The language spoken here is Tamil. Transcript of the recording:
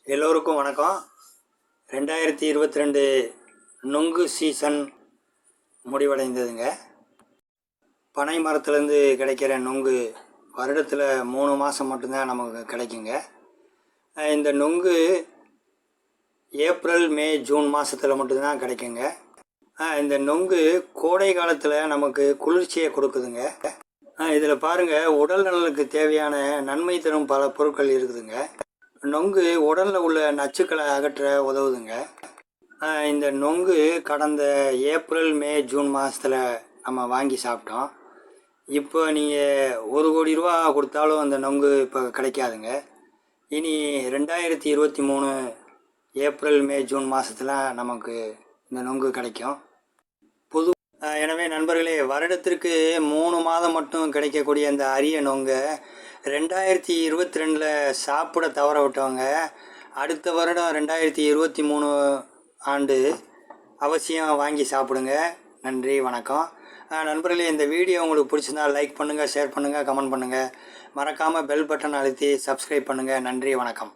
எல்லோருக்கும் வணக்கம். 2022 நுங்கு சீசன் முடிவடைந்ததுங்க. பனை மரத்துலேருந்து கிடைக்கிற நுங்கு வருடத்தில் 3 மாதம் மட்டும்தான் நமக்கு கிடைக்குங்க. இந்த நுங்கு ஏப்ரல், மே, ஜூன் மாதத்தில் மட்டும்தான் கிடைக்குங்க. இந்த நுங்கு கோடை காலத்தில் நமக்கு குளிர்ச்சியை கொடுக்குதுங்க. இதில் பாருங்கள், உடல் நலனுக்கு தேவையான நன்மை தரும் பல பொருட்கள் இருக்குதுங்க. நொங்கு உடலில் உள்ள நச்சுக்களை அகற்ற உதவுதுங்க. இந்த நொங்கு கடந்த ஏப்ரல், மே, ஜூன் மாதத்தில் நம்ம வாங்கி சாப்பிட்டோம். இப்போ நீங்கள் 1 கோடி ரூபா கொடுத்தாலும் அந்த நொங்கு இப்போ கிடைக்காதுங்க. இனி 2023 ஏப்ரல், மே, ஜூன் மாதத்தில் நமக்கு இந்த நொங்கு கிடைக்கும். எனவே நண்பர்களே, வருடத்திற்கு 3 மாதம் மட்டும் கிடைக்கக்கூடிய அந்த அரிய நொங்கை 2022 சாப்பிட தவற விட்டவங்க அடுத்த வருடம் 2023 ஆண்டு அவசியம் வாங்கி சாப்பிடுங்க. நன்றி, வணக்கம். நண்பர்களே, இந்த வீடியோ உங்களுக்கு பிடிச்சிருந்தால் லைக் பண்ணுங்கள், ஷேர் பண்ணுங்கள், கமெண்ட் பண்ணுங்கள். மறக்காமல் பெல் பட்டன் அழுத்தி சப்ஸ்கிரைப் பண்ணுங்கள். நன்றி, வணக்கம்.